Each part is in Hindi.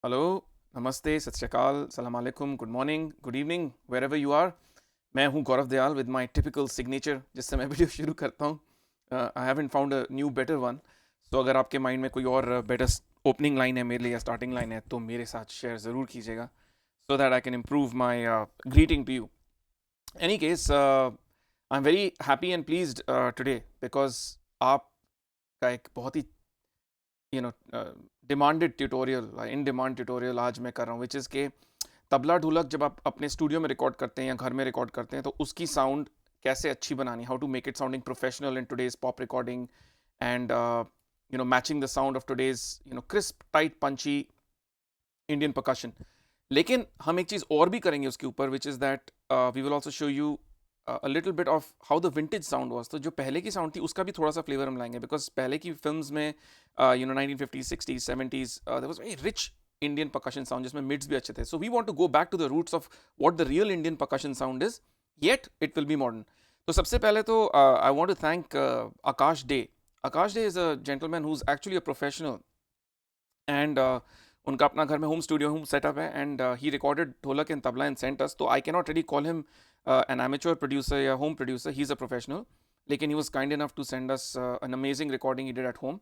हेलो, नमस्ते, सत श्री अकाल, सलाम अलैकुम, good morning, good evening, wherever you are. मैं हूँ Gaurav Dayal with my typical signature जिससे मैं वीडियो शुरू करता हूँ। I haven't found a new better one. तो अगर आपके माइंड में कोई और बेटर ओपनिंग लाइन है मेरे लिए या स्टार्टिंग लाइन है तो मेरे साथ शेयर ज़रूर कीजिएगा, so that I can improve my greeting to you. Any case, I am very happy and pleased today because आपका एक बहुत ही demanded tutorial, in demand tutorial आज मैं कर रहा हूँ, विच इज़ के तबला ढोलक जब आप अपने स्टूडियो में रिकॉर्ड करते हैं या घर में रिकॉर्ड करते हैं तो उसकी साउंड कैसे अच्छी बनानी, how to make it sounding professional in today's pop recording and matching the sound of today's crisp tight punchy Indian percussion. लेकिन हम एक चीज़ और भी करेंगे उसके ऊपर, which is that we will also show you a little bit of how the vintage sound was। तो जो पहले की साउंड थी उसका भी थोड़ा सा फ्लेवर हम लाएंगे, बिकॉज पहले की फिल्म्स में 1950s 60s 70s there was very rich Indian percussion sound जिसमें mids भी अच्छे थे। So we want to go back to the roots of what the real Indian percussion sound is, yet it will be modern। तो सबसे पहले तो I want to thank Akash Dey। Akash Dey is a gentleman who's actually a professional and उनका अपना घर में होम स्टूडियो होम सेटअप है and he recorded dholak in tabla in sent us. तो I cannot ready call him an amateur producer या home producer, he is a professional, लेकिन he was kind enough to send us an amazing recording he did at home.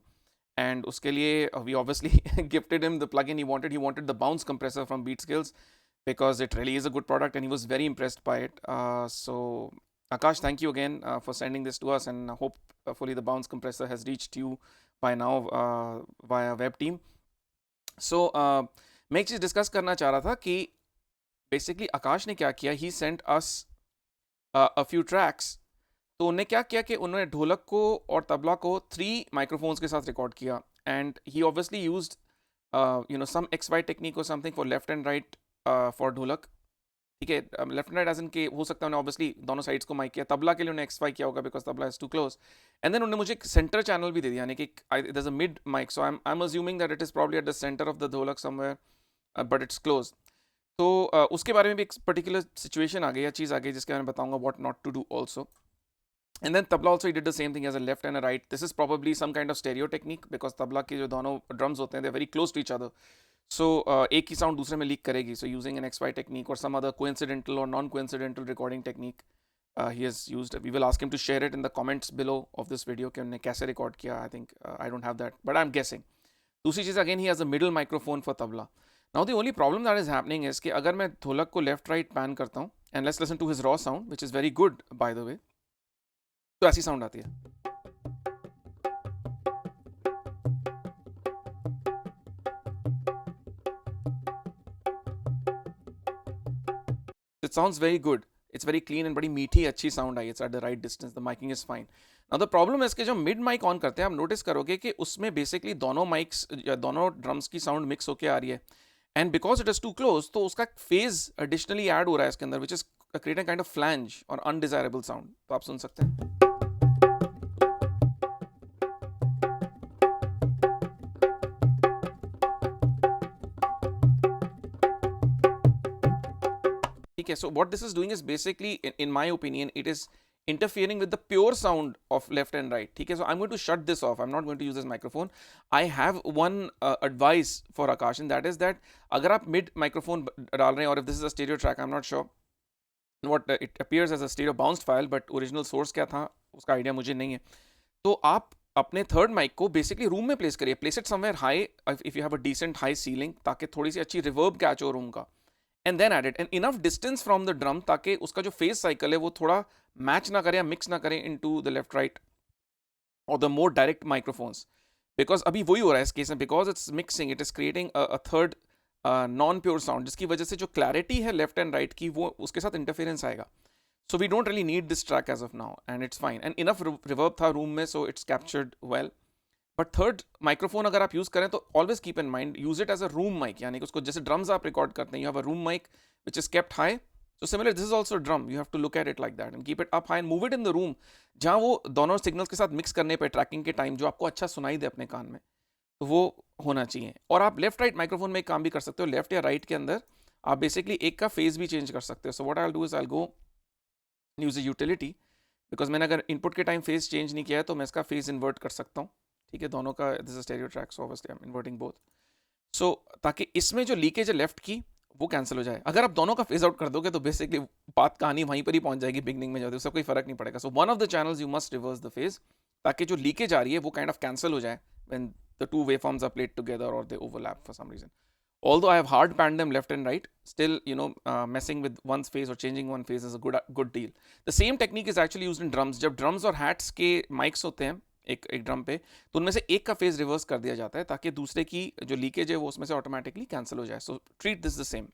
And उसके लिए we obviously gifted him the plug in he wanted the bounce compressor from beat skills because it really is a good product and he was very impressed by it. So Akash, thank you again for sending this to us, and hopefully the bounce compressor has reached you by now via web team। सो मैं एक चीज़ डिस्कस करना चाह रहा था कि बेसिकली आकाश ने क्या किया, he sent us a few tracks. तो उन्होंने क्या किया कि उन्होंने ढोलक को और तबला को 3 माइक्रोफोन्स के साथ रिकॉर्ड किया and he obviously used some X Y technique और something for left and right for dholak. ठीक है, left and right as in के हो सकता है उन्होंने ऑब्वियसली दोनों साइड्स को माइक किया, तबला के लिए उन्होंने एक्स वाई किया होगा because tabla is too close. And then उन्होंने मुझे एक सेंटर चैनल भी दे दिया, यानी कि there is a mid mic, so I am assuming that it is probably at the centre of the dholak somewhere but it's close. तो उसके बारे में भी एक पर्टिकुलर सिचुएशन आ गई या चीज़ आ गई जिसके बारे में बताऊंगा what not to do also. And then tabla also he did the same thing as a left and a right. This is probably some kind of stereo technique because tabla के जो दोनों drums होते हैं, they're very close to each other. So एक ही sound दूसरे में leak करेगी. So using an XY technique or some other coincidental or non-coincidental recording technique he has used. We will ask him to share it in the comments below of this video कि उन्होंने कैसे record किया. I think I don't have that, but I'm guessing. दूसरी चीज़, again he has a middle microphone for tabla. Now the only problem that is happening is कि अगर मैं ढोलक को left right pan करता हूँ, and let's listen to his raw sound, which is very good by the way, तो ऐसी साउंड आती है। It sounds very good. It's very clean and बड़ी मीठी अच्छी sound I. It's at the right distance. The miking is fine. Now the problem is कि जब मिड माइक ऑन करते हैं आप नोटिस करोगे कि उसमें बेसिकली दोनों माइक्स या दोनों ड्रम्स की साउंड मिक्स होके आ रही है and because it is too close तो उसका फेज एडिशनली ऐड हो रहा है इसके अंदर, which is creating kind of flange और अनडिजायरेबल साउंड। तो आप सुन सकते हैं। ठीक है, so what this is doing is basically in my opinion it is interfering with the pure sound of left and right। ठीक है, so I'm going to shut this off, I'm not going to use this microphone। I have one advice for Akash and that is that अगर आप mid microphone डाल रहे हैं और if this is a stereo track, I'm not sure what it appears as a stereo bounced file but original source क्या था उसका आइडिया मुझे नहीं है। तो आप अपने थर्ड माइक को बेसिकली रूम में प्लेस करिए, place it somewhere high if you have a decent high ceiling ताकि थोड़ी सी अच्छी रिवर्ब कैच हो रूम का, and then add it and enough distance from the drum ताकि उसका जो फेस साइकिल है वो थोड़ा मैच ना करे या मिक्स ना करे इनटू द लेफ्ट राइट और the more direct microphones. Because अभी वही हो रहा है इस केस में, because it's mixing, it is creating a third non pure sound जिसकी वजह से जो क्लैरिटी है लेफ्ट एंड राइट की वो उसके साथ इंटरफेरेंस आएगा। So we don't really need this track as of now and it's fine and enough reverb था रूम में, so it's captured well. But third microphone अगर आप यूज करें तो always keep in mind use it as a room mic, यानी कि उसको जैसे ड्रम्स आप रिकॉर्ड करते हैं, you have a room mic which is kept high, so similar this is also a drum, you have to look at it like that and keep it up high and move it in the room जहाँ वो दोनों सिग्नल्स के साथ मिक्स करने पे ट्रैकिंग के टाइम जो आपको अच्छा सुनाई दे अपने कान में, तो वो होना चाहिए। और आप लेफ्ट राइट माइक्रोफोन में एक काम भी कर सकते हो, लेफ्ट या राइट के अंदर आप बेसिकली एक का फेज भी चेंज कर सकते हो। So what I will do is I will go use a utility, because मैंने अगर इनपुट के टाइम फेज चेंज नहीं किया है तो मैं इसका फेज इन्वर्ट कर सकता हूँ। ठीक है, दोनों का this is stereo track, so obviously I am inverting both. So ताकि इसमें जो लीकेज है लेफ्ट की वो कैंसिल हो जाए। अगर आप दोनों का फेज आउट कर दोगे तो बेसिकली बात कहानी वहीं पर ही पहुंच जाएगी बिगनिंग में जाते, उसका कोई फर्क नहीं पड़ेगा। So one of the channels you must reverse the phase ताकि जो लीकेज आ रही है वो काइंड ऑफ कैंसिल हो जाए when the two waveforms are played together और they overlap for some reason. Although I have hard panned them left and right, still, messing with one's phase or changing one phase is a good deal. The same technique is actually used in drums. जब drums और hats के mics होते हैं एक ड्रम पे, तो उनमें से एक का फेज रिवर्स कर दिया जाता है ताकि दूसरे की जो लीकेज है वो उसमें से ऑटोमेटिकली कैंसिल हो जाए। So treat this the same.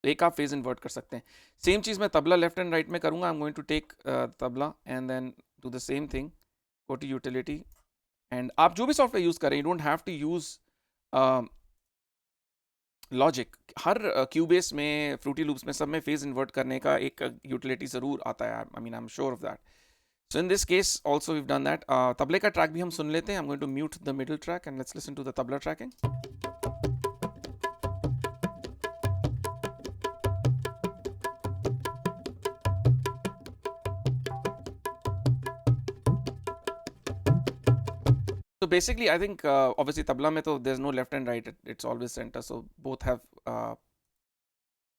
एक आप फेज इन्वर्ट कर सकते हैं। सेम चीज़ मैं तबला लेफ्ट एंड राइट में करूँगा। I am going to take tabla and then do the same thing, go to utility, and आप जो भी सॉफ्टवेयर यूज़ करें, you don't have to use logic. हर क्यूबेस में, फ्रूटी लूप्स में, सब में फेज इन्वर्ट करने का एक यूटिलिटी ज़रूर आता है। I mean I am sure of that. So in this case also we've done that. तबले का ट्रैक भी हम सुन लेते हैं। I am going to mute the middle track and let's listen to the tabla tracking. So basically, I think obviously tabla mein to there's no left and right. It's always center. So both have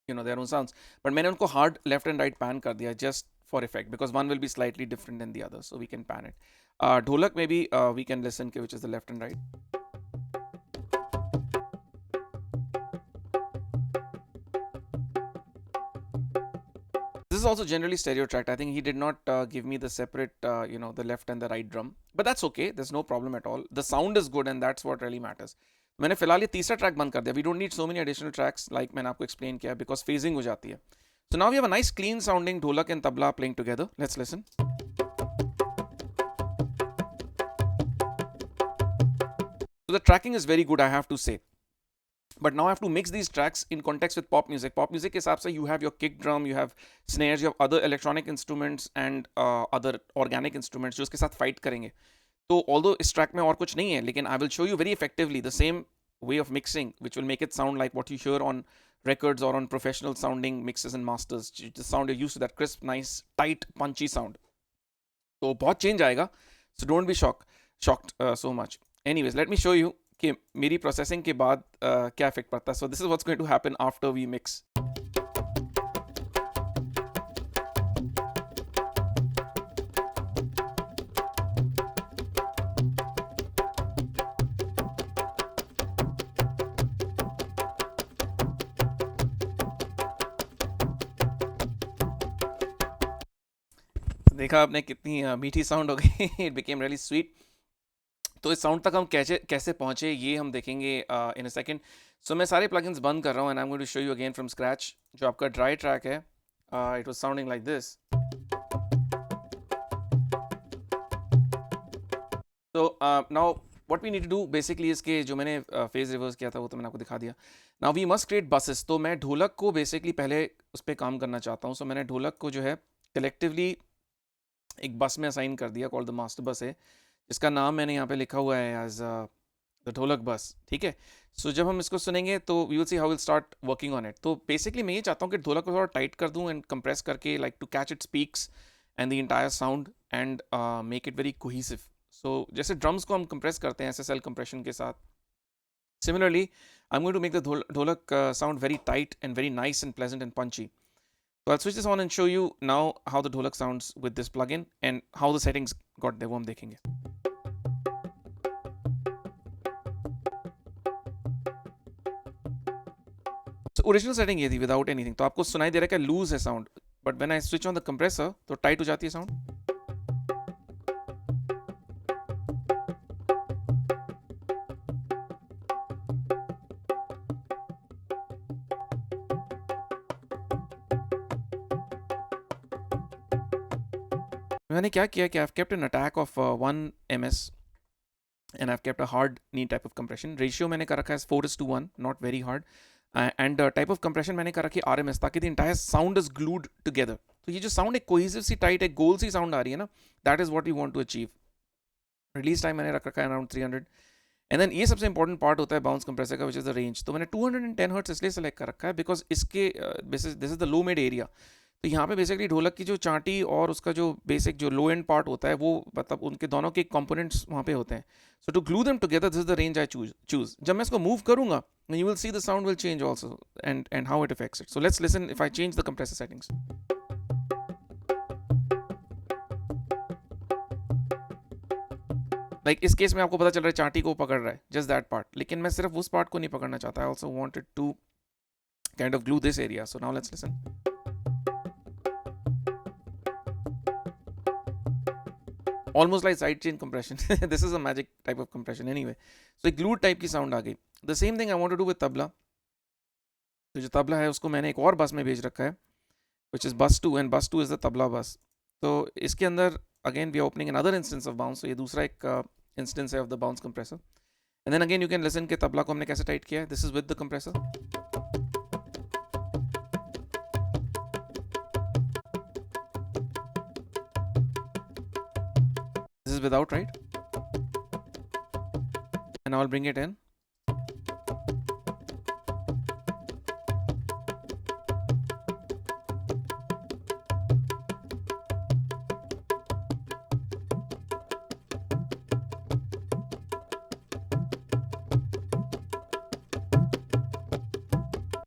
their own sounds. But मैंने उनको hard left and right pan कर दिया just for effect because one will be slightly different than the other. So we can pan it. ढोलक maybe we can listen के which is the left and right. This is also generally stereo tracked. I think he did not give me the separate, the left and the right drum. But that's okay. There's no problem at all. The sound is good and that's what really matters. मैंने फिलहाल ये तीसरा ट्रैक बंद कर दिया. We don't need so many additional tracks like मैंने आपको explain किया because phasing हो जाती है. So now we have a nice clean sounding dholak and tabla playing together. Let's listen. So the tracking is very good, I have to say. But now I have to mix these tracks in context with pop music. Pop music के हिसाब से you have your kick drum, you have snares, you have other electronic instruments and other organic instruments जो उसके साथ fight करेंगे. तो although इस track में और कुछ नहीं है, लेकिन I will show you very effectively the same way of mixing which will make it sound like what you hear on records or on professional sounding mixes and masters. The sound you're used to, that crisp, nice, tight, punchy sound. तो बहुत change आएगा. So don't be shocked so much. Anyways, let me show you कि मेरी प्रोसेसिंग के बाद क्या इफेक्ट पड़ता है. So this is what's going to happen after we mix. देखा आपने कितनी मीठी साउंड हो गई. It became really sweet. तो इस साउंड तक हम कैसे पहुंचे ये हम देखेंगे इन अ सेकंड. सो मैं सारे प्लगइन्स बंद कर रहा हूँ and I am going to show you again from scratch. जो आपका ड्राई ट्रैक है, it was sounding like this. तो now what we need to do basically, इसके जो मैंने फेज रिवर्स किया था वो तो मैंने आपको दिखा दिया. Now we must create buses. तो मैं ढोलक को बेसिकली पहले उस पर काम करना चाहता हूँ. सो मैंने ढोलक को जो है कलेक्टिवली एक बस में असाइन कर दिया, कॉल्ड द मास्टर बस है, जिसका नाम मैंने यहाँ पे लिखा हुआ है एज द ढोलक बस. ठीक है. सो जब हम इसको सुनेंगे तो we will see how will start working on it. तो बेसिकली मैं ये चाहता हूँ कि ढोलक को थोड़ा टाइट कर दूँ एंड कंप्रेस करके, like to catch its peaks and the entire sound and make it very cohesive. So जैसे ड्रम्स को हम कंप्रेस करते हैं SSL कंप्रेशन के साथ, similarly I am going to make the dholak sound very tight and very nice and pleasant and punchy. So I'll switch this on and show you now how the dholak sounds with this plugin and how the settings got there. वो हम देखेंगे. So original setting ये थी without anything. तो आपको सुनाई दे रहा है कि लूज है sound, but when I switch on the compressor तो tight हो जाती है sound. मैंने क्या किया कि I've kept an attack of 1 ms and I've kept a hard knee type of compression. Ratio मैंने कर रखा है 4:1, not very hard. And type of compression मैंने कर रखी है RMS, ताकि the entire sound is glued together. तो ये जो sound एक cohesive सी tight एक गोल सी sound आ रही है ना, that is what we want to achieve. Release time मैंने रख रखा है around 300. And then ये सबसे important part होता है bounce compressor का, which is the range. तो मैंने 210 Hz इसलिए select कर रखा है because इसके this is the low mid area. तो यहाँ पे बेसिकली ढोलक की जो चांटी और उसका जो बेसिक जो लो एंड पार्ट होता है वो मतलब उनके दोनों के कंपोनेंट्स वहाँ पे होते हैं. So to glue them together this is the range I choose. जब मैं इसको मूव करूंगा you will see the sound will change also and how it affects it. So let's listen if I change the compressor settings. Like इस केस में आपको पता चल रहा है चांटी को पकड़ रहा है, just that part. लेकिन मैं सिर्फ उस पार्ट को नहीं पकड़ना चाहता. I also wanted to kind of glue this area. So now let's listen. Almost like side chain compression. This is a magic type of compression anyway. So एक glued type की sound आ गई. The same thing I want to do with tabla. तो जो तबला है उसको मैंने एक और बस में भेज रखा है, which is bus 2 and bus 2 is the tabla bus. तो इसके अंदर again we are opening another instance of bounce. So ये दूसरा एक instance है of the bounce compressor. And then again you can listen कि तबला को हमने कैसे टाइट किया है. This is with the compressor. This is without, right? And I'll bring it in.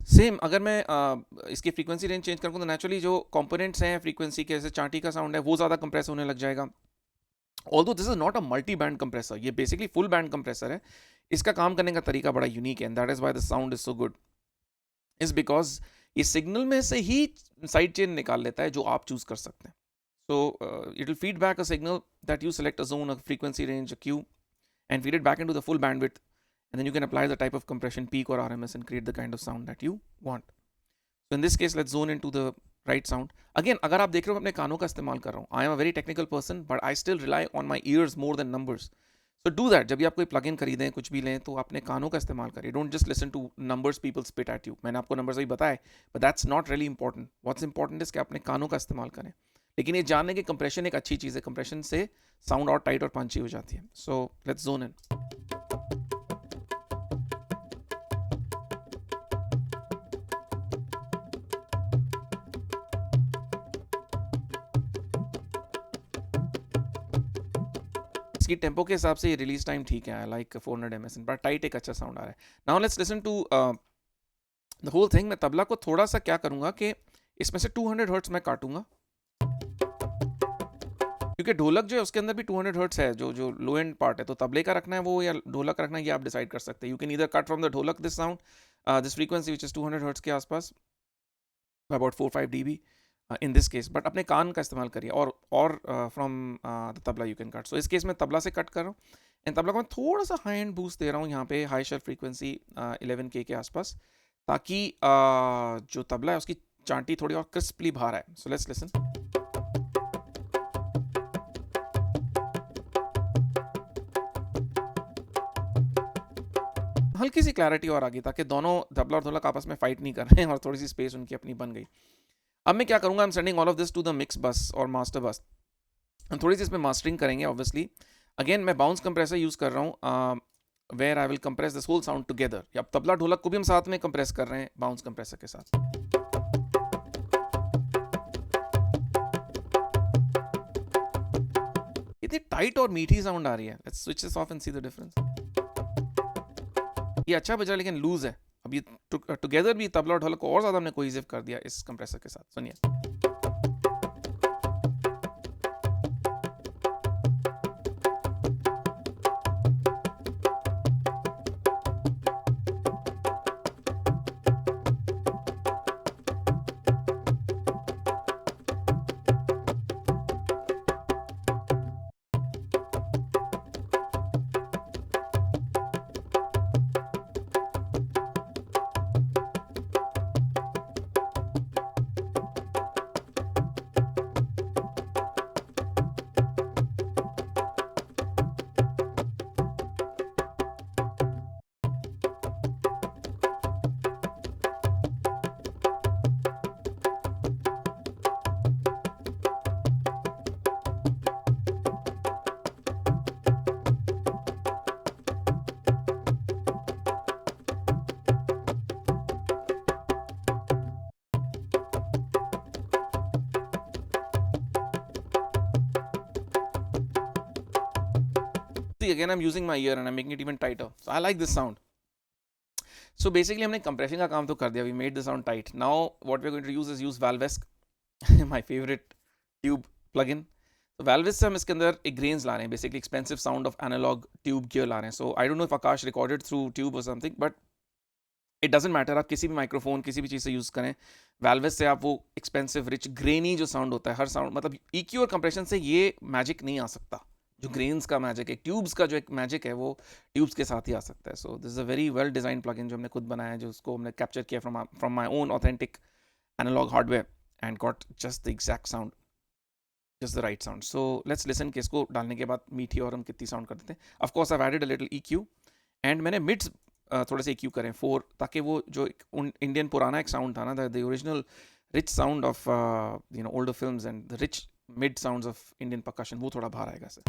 Same अगर मैं इसकी फ्रीक्वेंसी रेंज चेंज करूँ तो नेचुरली जो कंपोनेंट्स हैं फ्रीक्वेंसी के, जैसे चांटी का साउंड है वो ज़्यादा कंप्रेस होने लग जाएगा. Although this is not a multi band compressor, ये बेसिकली फुल बैंड कंप्रेसर है. इसका काम करने का तरीका बड़ा यूनिक है, and that is why the sound is so good. Is because ये सिग्नल में से ही साइड चेन निकाल लेता है जो आप चूज कर सकते हैं. So it will feed back a signal that you select a zone, a frequency range, a Q, and feed it back into the full bandwidth, and then you can apply the type of compression peak or RMS and create the kind of sound that you want. So in this case let's zone into the right sound. Again अगर आप देख रहे हो अपने कानों का इस्तेमाल कर रहा हूँ, I am a very technical person but I still rely on my ears more than numbers. So do that. जब भी आप कोई plugin खरीदें, कुछ भी लें, तो अपने कानों का इस्तेमाल करिए. Don't just listen to numbers people spit at you. मैंने आपको numbers अभी बताए, but that's not really important. What's important is कि अपने कानों का इस्तेमाल करें. लेकिन ये जानने कि कंप्रेशन एक अच्छी चीज़ है, कंप्रेशन से साउंड और टाइट और पंची हो जाती है. सो लेट्स जोन इन. इसकी टेम्पो के हिसाब से ये रिलीज टाइम ठीक है, लाइक 400 ms, बट टाइट एक अच्छा साउंड आ रहा है. Now let's listen to the whole thing. मैं तबला को थोड़ा सा क्या करूँगा कि इसमें से 200 हर्ट्ज मैं काटूंगा, क्योंकि ढोलक जो है उसके अंदर भी 200 हर्ट्ज है, जो लो एंड पार्ट है. तो तबले का रखना है वो या ढोलक रखना है, ये आप डिसाइड कर सकते हैं. You can either cut from the dholak this sound, this frequency which is 200 hertz के आसपास, about 4-5 dB in this case, but अपने कान का इस्तेमाल करिए. और from the tabla you can cut. So इस केस में तबला से कट कर रहा हूँ, एंड तबला को मैं थोड़ा सा हाई एंड बूस्ट दे रहा हूँ यहाँ पे, हाई शेल फ्रीक्वेंसी 11K के आसपास, ताकि जो तबला है उसकी चांटी थोड़ी और क्रिस्पली बाहर आए. सो लेट्स लिसन. हल्की सी क्लैरिटी और आ गई, ताकि दोनों तबला और ढोलक आपस में फाइट नहीं कर रहे हैं और थोड़ी सी स्पेस उनकी अपनी बन गई. अब मैं क्या करूंगा, I am sending all of this to the mix bus और मास्टर बस. हम थोड़ी सी इसमें मास्टरिंग करेंगे ऑब्वियसली. अगेन मैं बाउंस कंप्रेसर यूज कर रहा हूँ, where I will compress this whole sound together. अब तबला ढोलक को भी हम साथ में कंप्रेस कर रहे हैं बाउंस कंप्रेसर के साथ. इतनी टाइट और मीठी साउंड आ रही है. Let's switch this of and see the difference. ये अच्छा बजा लेकिन लूज है. अब ये टुगेदर भी तबला और ढोलक को और ज्यादा हमने कोहेसिव कर दिया इस कंप्रेसर के साथ. सुनिए. see, again I'm using my ear and I'm making it even tighter. So I like this sound. So basically हमने compression का काम तो कर दिया. We made the sound tight. Now what we're going to use Valvesk, my favorite tube plugin. तो Valvesk से हम इसके अंदर एक grains ला रहे हैं, basically expensive sound of analog tube gear ला रहे हैं. So I don't know if Akash recorded through tube or something, but it doesn't matter. आप किसी भी माइक्रोफोन किसी भी चीज़ से यूज़ करें, Valvesk से आप वो expensive rich grainy जो sound होता है, हर sound मतलब EQ और compression से ये magic नहीं आ सकता. जो ग्रेन्स का मैजिक है, ट्यूब्स का जो एक मैजिक है वो ट्यूब्स के साथ ही आ सकता है. So this is a very well design plugin जो हमने खुद बनाया है, जो उसको हमने कैप्चर किया from my own authentic analog hardware and got just the exact sound, just the right sound. So let's listen कि इसको डालने के बाद मीठी और हम कितनी साउंड कर देते हैं. Of course I have added a little EQ and मैंने मिड्स थोड़े से EQ करें 4, ताकि वो जो इंडियन पुराना एक साउंड था ना, the original rich sound of older films and the rich mid sounds of Indian percussion, वो थोड़ा बाहर आएगा सर.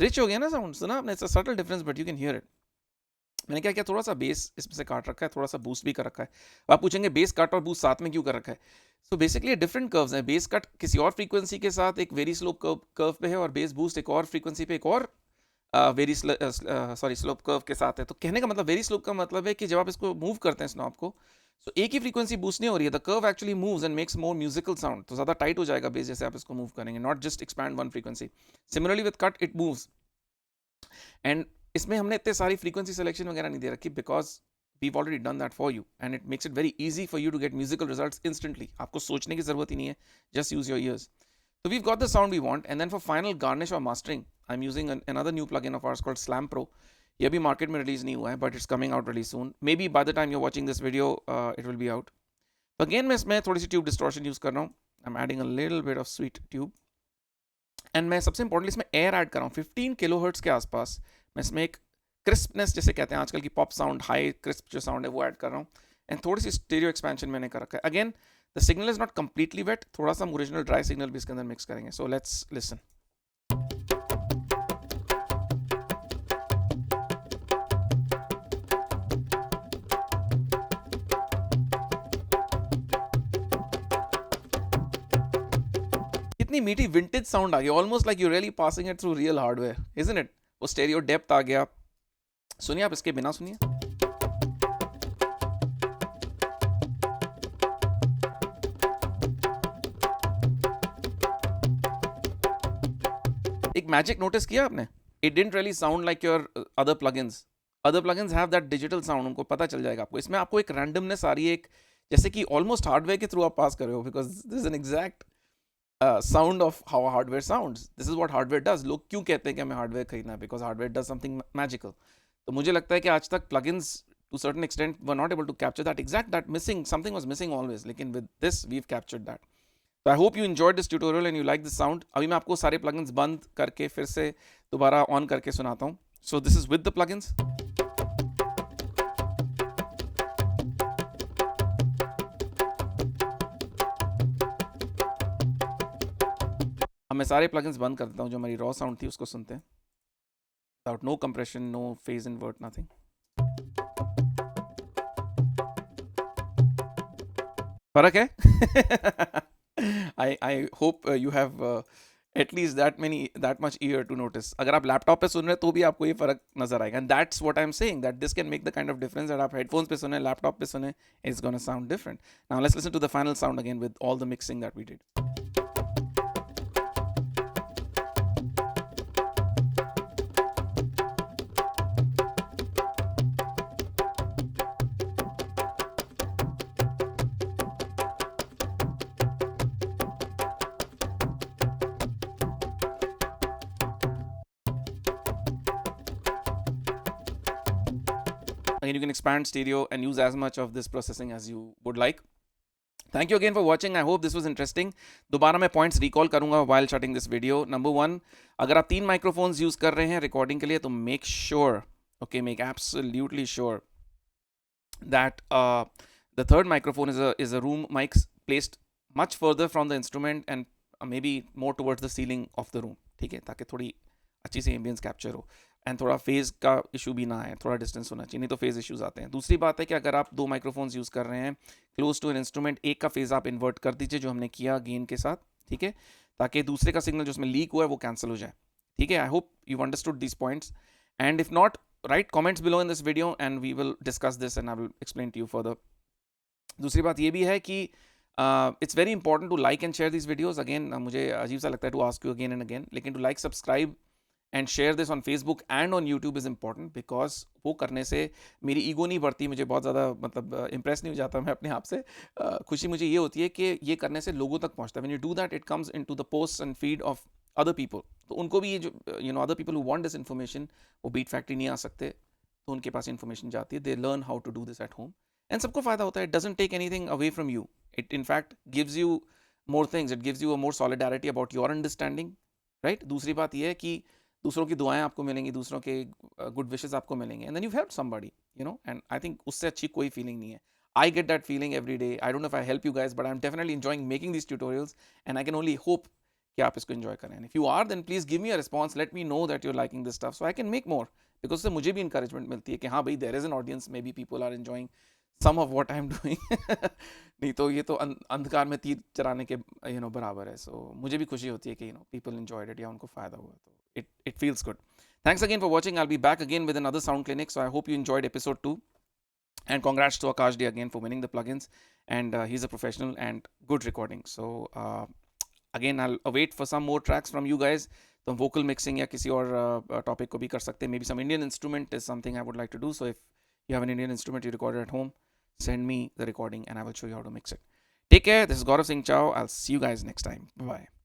रिच हो गया ना साउंड, सुना आपने? It's a subtle difference but you can hear it. मैंने क्या किया, थोड़ा सा बेस इसमें से काट रखा है, थोड़ा सा बूस्ट भी कर रखा है. आप पूछेंगे बेस कट और बूस्ट साथ में क्यों कर रखा है? सो बेसिकली डिफरेंट कर्व्स हैं. बेस कट किसी और फ्रीक्वेंसी के साथ एक वेरी स्लोप कर्व पे है, और बेस बूस्ट एक और फ्रीक्वेंसी पे एक और वेरी स्लोप कर्व के साथ है. तो कहने का मतलब, वेरी स्लोप का मतलब है कि जब आप इसको मूव करते हैं इस नॉब को, सो एक ही फ्रीक्वेंसी बूस्ट नहीं हो रही है, the curve actually moves and makes more musical sound. तो ज़्यादा टाइट हो जाएगा बेस जैसे आप इसको मूव करेंगे, not just expand one frequency. Similarly with cut it moves. And इसमें हमने इतने सारी फ्रीक्वेंसी सिलेक्शन वगैरह नहीं दे रखी, because we've already done that for you and it makes it very easy for you to get musical results instantly. आपको सोचने की ज़रूरत ही नहीं है, just use your ears. So we've got the sound we want, and then for final garnish or mastering, I'm using another new plugin of ours called Slam Pro. ये भी मार्केट में रिलीज नहीं हुआ है, but it's coming out really soon. Maybe by the time you're watching this video, it will be out. So again मैं इसमें थोड़ी सी tube distortion use कर रहा हूँ. I'm adding a little bit of sweet tube. And मैं सबसे इम्पोर्टेंटली इसमें एयर ऐड कर रहा हूँ 15 किलोहर्ट्ज के आसपास. मैं इसमें एक क्रिस्पनेस जैसे कहते हैं आजकल की पॉप साउंड, हाई क्रिस्प जो साउंड है वो ऐड कर रहा हूँ. एंड थोड़ी सी स्टीरियो एक्सपेंशन मैंने कर रखा है. Again the signal is not completely wet, थोड़ा सा ओरिजिनल ड्राई सिग्नल भी इसके अंदर मिक्स करेंगे. सो लेट्स लिसन. कितनी मीठी विंटेज साउंड आ गई, almost like you really passing it through real hardware, isn't it? वो स्टेरियो डेप्थ आ गया. सुनिए आप इसके बिना सुनिए. एक मैजिक नोटिस किया आपने? It didn't really sound like your other plugins. Other plugins have that digital sound, उनको पता चल जाएगा आपको. इसमें आपको एक रैंडमनेस आ रही है, एक जैसे कि ऑलमोस्ट हार्डवेयर के थ्रू आप पास कर रहे हो, because this is an exact sound of how hardware sounds. This is what hardware does. लोग क्यों कहते हैं कि हमें हार्डवेयर खरीदना है? Because hardware does something magical. तो मुझे लगता है कि आज तक plugins to certain extent were not able to capture that missing, something was missing always, लेकिन with this we've captured that. So I hope you enjoyed this tutorial and you like this sound. अभी मैं आपको सारे plugins बंद करके फिर से दोबारा ऑन करके सुनाता हूँ. So this is with the plugins. अब मैं सारे plugins बंद कर देता हूँ. जो हमारी raw sound थी उसको सुनते हैं. Without no compression, no phase invert, nothing. फर्क है? I hope you have at least that much ear to notice. अगर आप लैपटॉप पे सुन रहे हैं तो भी आपको ये फर्क नजर आएगा. And that's what I'm saying, that this can make the kind of difference that आप headphones पे सुने, लैपटॉप पे सुने, it's gonna sound different. Now let's listen to the final sound again with all the mixing that we did. Again, you can expand stereo and use as much of this processing as you would like. Thank you again for watching. I hope this was interesting. दोबारा मैं points recall करूंगा while shutting this video. Number 1, अगर आप 3 microphones use कर रहे हैं recording के लिए तो make sure, okay, make absolutely sure that the third microphone is a room mic placed much further from the instrument and maybe more towards the ceiling of the room, ठीक है, ताकि थोड़ी अच्छी सी एम्बियंस कैप्चर हो एंड थोड़ा फेज का इशू भी ना है, थोड़ा डिस्टेंस होना चाहिए, नहीं तो फेज इश्यूज आते हैं. दूसरी बात है कि अगर आप दो माइक्रोफोन्स यूज़ कर रहे हैं क्लोज टू एन इंस्ट्रूमेंट, एक का फेज आप इन्वर्ट कर दीजिए जो हमने किया गेन के साथ, ठीक है, ताकि दूसरे का सिग्नल जो उसमें लीक हुआ है वो कैंसिल हो जाए. ठीक है, I hope you understood these points and if not, write comments below in this video and we will discuss this and I will explain to you further. दूसरी बात ये भी है कि it's very important to like and share these videos. Again, मुझे अजीब सा लगता है to ask you again and again, लेकिन to like, subscribe and share this on Facebook and on YouTube is important because वो करने से मेरी ईगो नहीं बढ़ती, मुझे बहुत ज़्यादा मतलब इम्प्रेस नहीं हो जाता मैं अपने आप से. खुशी मुझे ये होती है कि ये करने से लोगों तक पहुँचता है. When you do that, it comes into the posts and feed of other people. तो उनको भी ये जो other people who want this information, वो बीट फैक्ट्री नहीं आ सकते तो उनके पास इन्फॉर्मेशन जाती है. They learn how to do this at home and सबको फायदा होता है. It doesn't take anything away from you, it in fact gives you more things, it gives you a more solidarity about your understanding, right. दूसरी बात यह है कि दूसरों की दुआएं आपको मिलेंगी, दूसरों के गुड विशेस आपको मिलेंगे and then you help somebody, and I think उससे अच्छी कोई फीलिंग नहीं है. I get that feeling every day. I don't know if I help you guys, but I'm definitely enjoying making these tutorials and I can only hope कि आप इसको enjoy करें. And if you are, then please give me a response. Let me know that you're liking this stuff so I can make more. Because उससे मुझे भी encouragement मिलती है कि हाँ भाई, there is an audience, maybe people are enjoying some of what I'm doing. नहीं तो ये तो अंधकार में तीर चलाने के बराबर है. So मुझे भी खुशी होती है कि people enjoyed it या उनको फायदा हुआ, तो it feels good. Thanks again for watching. I'll be back again with another sound clinic. So I hope you enjoyed episode 2. And congrats to Akash D again for winning the plugins. And he's a professional and good recording. So again, I'll await for some more tracks from you guys. तो vocal mixing या किसी और topic को भी कर सकते हैं. Maybe some Indian instrument is something I would like to do. So if you have an Indian instrument you recorded at home, send me the recording and I will show you how to mix it. Take care. This is Gaurav Singh Chao. I'll see you guys next time. Bye-bye.